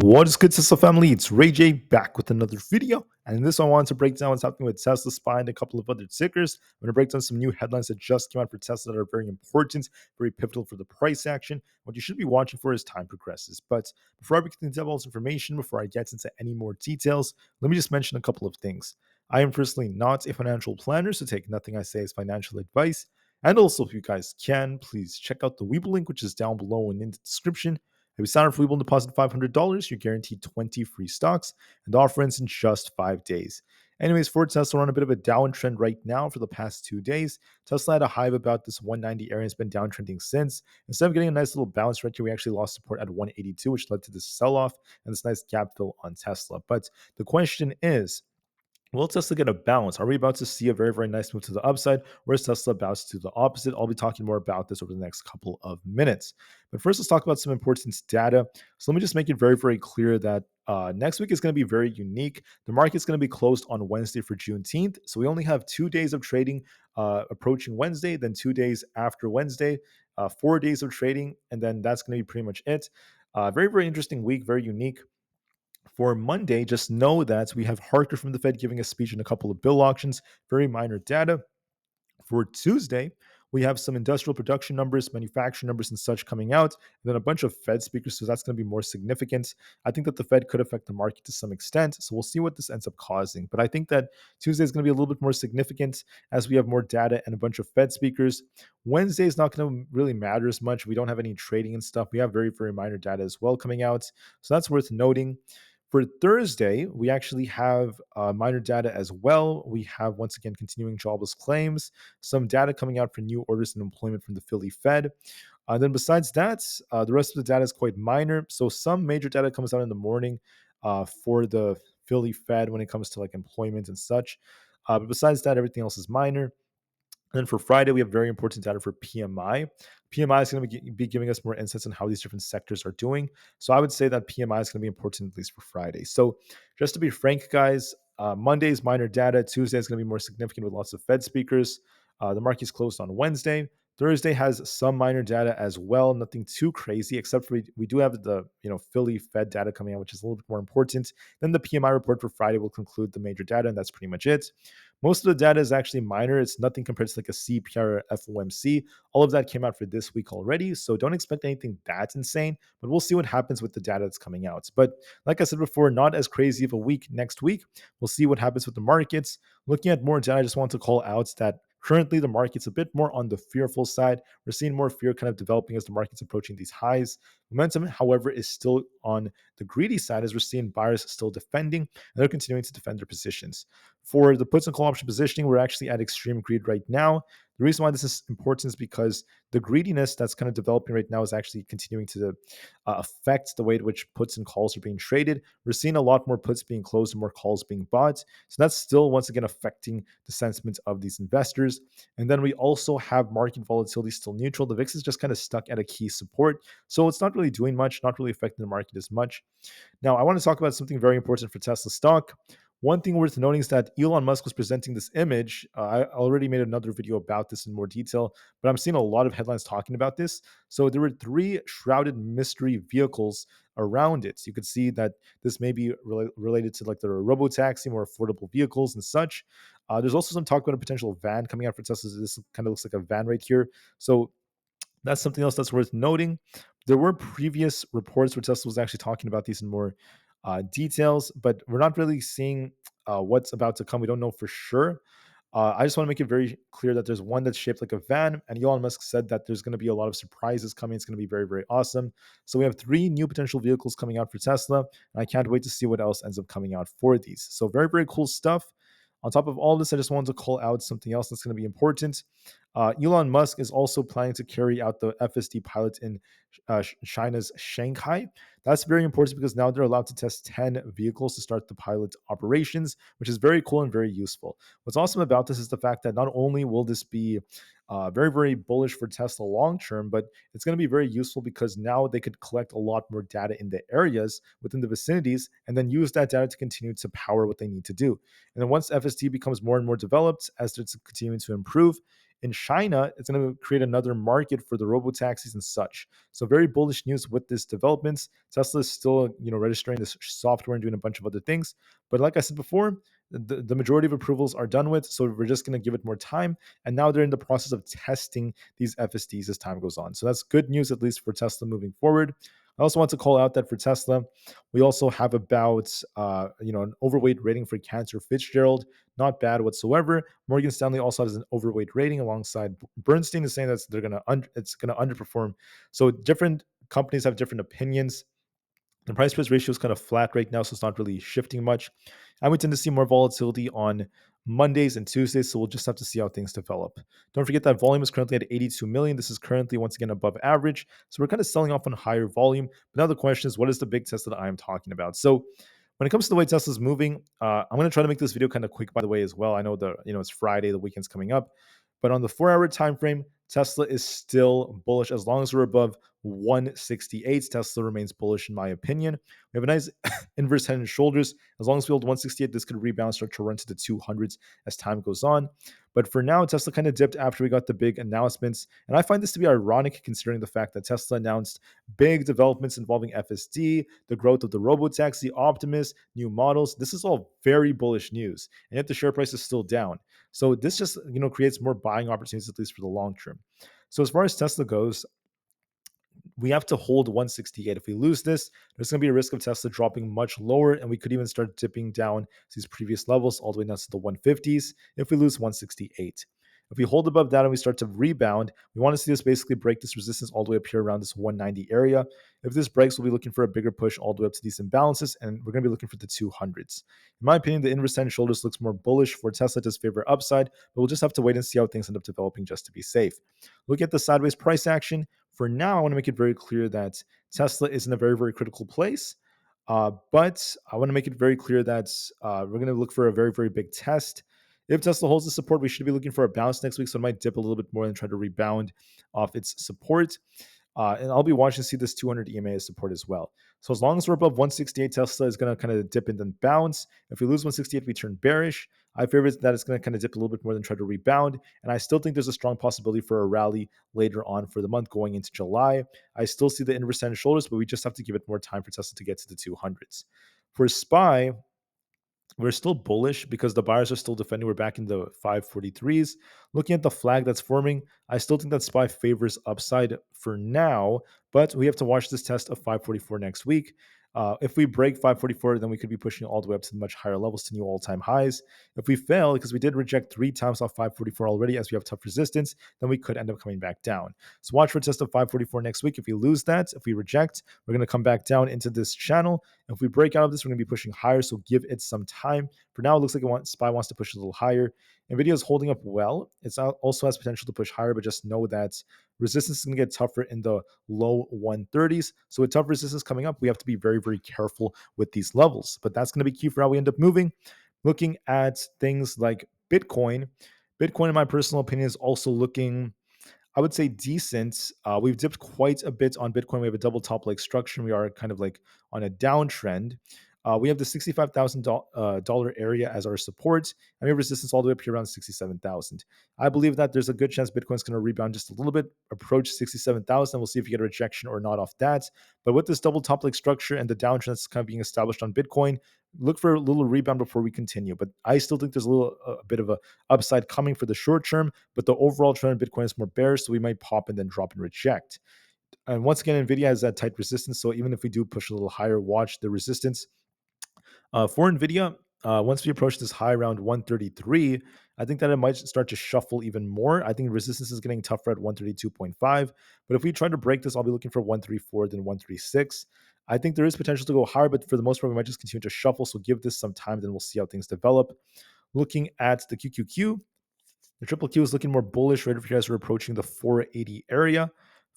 What is good, Tesla family? It's Ray J back with another video. And in this one, I wanted to break down what's happening with Tesla SPY and a couple of other tickers. I'm going to break down some new headlines that just came out for Tesla that are very important, very pivotal for the price action. What you should be watching for as time progresses. But before I begin to tell all this information, before I get into any more details, let me just mention a couple of things. I am personally not a financial planner, so take nothing I say as financial advice. And also, if you guys can, please check out the Weeble link, which is down below and in the description. If you sign up for Weeble and deposit $500, you're guaranteed 20 free stocks, and the offer ends in just 5 days. Anyways, for Tesla, we're on a bit of a downtrend right now for the past 2 days. Tesla had a high of about this 190 area and has been downtrending since. Instead of getting a nice little bounce right here, we actually lost support at 182, which led to this sell-off and this nice gap fill on Tesla. But the question is, will Tesla get a bounce? Are we about to see a very, very nice move to the upside, or is Tesla about to do the opposite? I'll be talking more about this over the next couple of minutes. But first, let's talk about some important data. So let me just make it very, very clear that next week is going to be very unique. The market's going to be closed on Wednesday for Juneteenth. So we only have 2 days of trading approaching Wednesday, then 2 days after Wednesday, 4 days of trading, and then that's going to be pretty much it. Very, very interesting week, very unique. For Monday, just know that we have Harker from the Fed giving a speech and a couple of bill auctions, very minor data. For Tuesday, we have some industrial production numbers, manufacturing numbers, and such coming out, and then a bunch of Fed speakers. So that's going to be more significant. I think that the Fed could affect the market to some extent. So we'll see what this ends up causing. But I think that Tuesday is going to be a little bit more significant as we have more data and a bunch of Fed speakers. Wednesday is not going to really matter as much. We don't have any trading and stuff. We have very, very minor data as well coming out. So that's worth noting. For Thursday, we actually have minor data as well. We have, once again, continuing jobless claims, some data coming out for new orders and employment from the Philly Fed. Then besides that, the rest of the data is quite minor. So some major data comes out in the morning for the Philly Fed when it comes to like employment and such. But besides that, everything else is minor. And then for Friday, we have very important data for PMI. PMI is going to be giving us more insights on how these different sectors are doing. So I would say that PMI is going to be important, at least for Friday. So just to be frank, guys, Monday's minor data. Tuesday is going to be more significant with lots of Fed speakers. The market is closed on Wednesday. Thursday has some minor data as well, nothing too crazy, except for we do have the Philly Fed data coming out, which is a little bit more important. Then the PMI report for Friday will conclude the major data, and that's pretty much it. Most of the data is actually minor. It's nothing compared to like a CPR or FOMC. All of that came out for this week already, so don't expect anything that insane, but we'll see what happens with the data that's coming out. But like I said before, not as crazy of a week next week. We'll see what happens with the markets. Looking at more data, I just want to call out that currently the market's a bit more on the fearful side. We're seeing more fear kind of developing as the market's approaching these highs. Momentum, however, is still on the greedy side as we're seeing buyers still defending, and they're continuing to defend their positions. For the puts and call option positioning, we're actually at extreme greed right now. The reason why this is important is because the greediness that's kind of developing right now is actually continuing to affect the way in which puts and calls are being traded. We're seeing a lot more puts being closed and more calls being bought. So that's still, once again, affecting the sentiment of these investors. And then we also have market volatility still neutral. The VIX is just kind of stuck at a key support. So it's not really doing much, not really affecting the market as much. Now, I want to talk about something very important for Tesla stock. One thing worth noting is that Elon Musk was presenting this image. I already made another video about this in more detail, but I'm seeing a lot of headlines talking about this. So there were 3 shrouded mystery vehicles around it. So you could see that this may be related to like the robotaxi, more affordable vehicles and such. There's also some talk about a potential van coming out for Tesla. This kind of looks like a van right here. So that's something else that's worth noting. There were previous reports where Tesla was actually talking about these in more details, but we're not really seeing what's about to come. We don't know for sure. I just want to make it very clear that there's one that's shaped like a van, and Elon Musk said that there's going to be a lot of surprises coming. It's going to be very, very awesome. So we have 3 new potential vehicles coming out for Tesla, and I can't wait to see what else ends up coming out for these. So very, very cool stuff. On top of all this, I just wanted to call out something else that's going to be important. Elon Musk is also planning to carry out the FSD pilot in China's Shanghai. That's very important because now they're allowed to test 10 vehicles to start the pilot operations, which is very cool and very useful. What's awesome about this is the fact that not only will this be very, very bullish for Tesla long term, but it's going to be very useful because now they could collect a lot more data in the areas within the vicinities and then use that data to continue to power what they need to do. And then once FSD becomes more and more developed, as it's continuing to improve, in China, it's going to create another market for the robo taxis and such. So very bullish news with this developments. Tesla is still, registering this software and doing a bunch of other things. But like I said before, the majority of approvals are done with. So we're just going to give it more time. And now they're in the process of testing these FSDs as time goes on. So that's good news, at least for Tesla moving forward. I also want to call out that for Tesla, we also have about an overweight rating for Cantor Fitzgerald. Not bad whatsoever. Morgan Stanley also has an overweight rating alongside Bernstein is saying that it's gonna underperform. So different companies have different opinions. The price price ratio is kind of flat right now, so it's not really shifting much. And we tend to see more volatility on Mondays and Tuesdays, so we'll just have to see how things develop. Don't forget that volume is currently at 82 million. This is currently once again above average, so we're kind of selling off on higher volume. But now the question is, what is the big test that I am talking about? So when it comes to the way Tesla's moving, I'm going to try to make this video kind of quick, by the way, as well. I know it's Friday, the weekend's coming up, but on the 4-hour time frame, Tesla is still bullish as long as we're above 168. Tesla remains bullish, in my opinion. We have a nice inverse head and shoulders. As long as we hold 168, this could rebound, start to run to the 200s as time goes on. But for now, Tesla kind of dipped after we got the big announcements. And I find this to be ironic considering the fact that Tesla announced big developments involving FSD, the growth of the robotaxi, Optimus, new models. This is all very bullish news. And yet the share price is still down. So this just creates more buying opportunities, at least for the long term. So as far as Tesla goes, we have to hold 168. If we lose this, there's going to be a risk of Tesla dropping much lower, and we could even start dipping down to these previous levels all the way down to the 150s if we lose 168. If we hold above that and we start to rebound, we want to see this basically break this resistance all the way up here around this 190 area. If this breaks, we'll be looking for a bigger push all the way up to these imbalances, and we're going to be looking for the 200s. In my opinion, the inverse head and shoulders looks more bullish for Tesla, does favor upside, but we'll just have to wait and see how things end up developing just to be safe. Look at the sideways price action. For now, I want to make it very clear that Tesla is in a very, very critical place. But I want to make it very clear that we're going to look for a very, very big test. If Tesla holds the support, we should be looking for a bounce next week. So it might dip a little bit more and try to rebound off its support. And I'll be watching to see this 200 EMA as support as well. So as long as we're above 168, Tesla is going to kind of dip and then bounce. If we lose 168, we turn bearish. I favor that it's going to kind of dip a little bit more than try to rebound. And I still think there's a strong possibility for a rally later on for the month going into July. I still see the inverse head and shoulders, but we just have to give it more time for Tesla to get to the 200s. For SPY, we're still bullish because the buyers are still defending. We're back in the 543s. Looking at the flag that's forming, I still think that SPY favors upside for now, but we have to watch this test of 544 next week. If we break 544, then we could be pushing all the way up to much higher levels to new all-time highs. If we fail, because we did reject 3 times off 544 already, as we have tough resistance, then we could end up coming back down. So watch for a test of 544 next week. If we lose that, if we reject, we're going to come back down into this channel. If we break out of this, we're going to be pushing higher, so give it some time. For now, it looks like SPY wants to push a little higher. Nvidia is holding up well. It also has potential to push higher, but just know that resistance is going to get tougher in the low 130s. So with tough resistance coming up, we have to be very, very careful with these levels. But that's going to be key for how we end up moving. Looking at things like Bitcoin, in my personal opinion, is also looking, I would say, decent. We've dipped quite a bit on Bitcoin. We have a double top like structure. We are kind of like on a downtrend. We have the $65,000 area as our support, and we have resistance all the way up here around 67,000. I believe that there's a good chance Bitcoin's going to rebound just a little bit, approach 67,000. We'll see if you get a rejection or not off that. But with this double top like structure and the downtrend that's kind of being established on Bitcoin, look for a little rebound before we continue. But I still think there's a bit of a upside coming for the short term, but the overall trend in Bitcoin is more bearish, so we might pop and then drop and reject. And once again, Nvidia has that tight resistance, so even if we do push a little higher, watch the resistance. For Nvidia, once we approach this high around 133, I think that it might start to shuffle even more. I think resistance is getting tougher at 132.5. But if we try to break this, I'll be looking for 134, then 136. I think there is potential to go higher, but for the most part, we might just continue to shuffle. So give this some time, then we'll see how things develop. Looking at the QQQ, the triple Q is looking more bullish right over here as we're approaching the 480 area.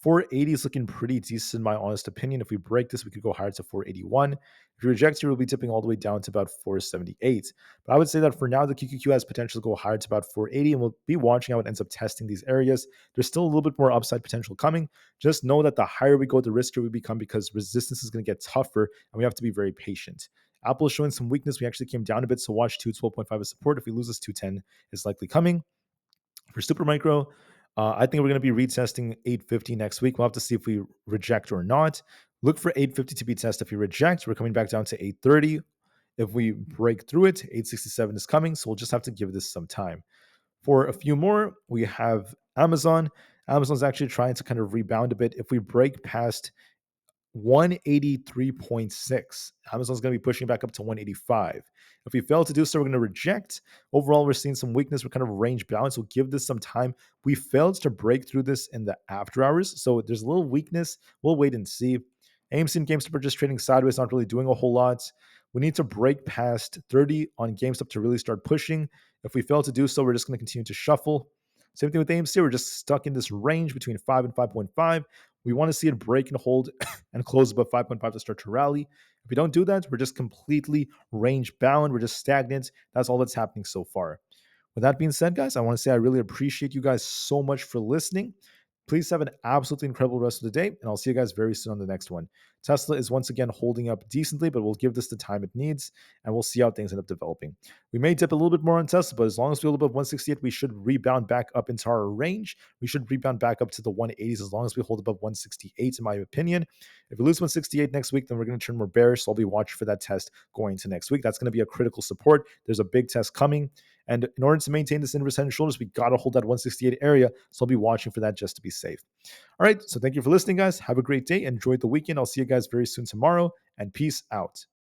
480 is looking pretty decent in my honest opinion. If we break this, we could go higher to 481. If we reject here, we'll be tipping all the way down to about 478. But I would say that for now, the QQQ has potential to go higher to about 480, and we'll be watching how it ends up testing these areas. There's still a little bit more upside potential coming. Just know that the higher we go, the riskier we become because resistance is going to get tougher, and we have to be very patient. Apple is showing some weakness. We actually came down a bit, so watch 212.5 as support. If we lose this, 210 is likely coming. For Supermicro, I think we're going to be retesting 850 next week. We'll have to see if we reject or not. Look for 850 to be tested. If we reject, we're coming back down to 830. If we break through it, 867 is coming. So we'll just have to give this some time. For a few more, we have Amazon. Amazon's actually trying to kind of rebound a bit. If we break past 183.6. Amazon's going to be pushing back up to 185. If we fail to do so, we're going to reject. Overall, we're seeing some weakness. We're kind of range bound. So give this some time. We failed to break through this in the after hours. So there's a little weakness. We'll wait and see. AMC and GameStop are just trading sideways, not really doing a whole lot. We need to break past 30 on GameStop to really start pushing. If we fail to do so, we're just going to continue to shuffle. Same thing with AMC. We're just stuck in this range between 5 and 5.5. We want to see it break and hold and close above 5.5 to start to rally. If we don't do that, we're just completely range bound. We're just stagnant. That's all that's happening so far. With that being said, guys, I want to say I really appreciate you guys so much for listening. Please have an absolutely incredible rest of the day, and I'll see you guys very soon on the next one. Tesla is once again holding up decently, but we'll give this the time it needs, and we'll see how things end up developing. We may dip a little bit more on Tesla, but as long as we hold above 168, we should rebound back up into our range. We should rebound back up to the 180s as long as we hold above 168, in my opinion. If we lose 168 next week, then we're going to turn more bearish, so I'll be watching for that test going into next week. That's going to be a critical support. There's a big test coming. And in order to maintain this inverse head and shoulders, we got to hold that 168 area. So I'll be watching for that just to be safe. All right. So thank you for listening, guys. Have a great day. Enjoy the weekend. I'll see you guys very soon tomorrow. And peace out.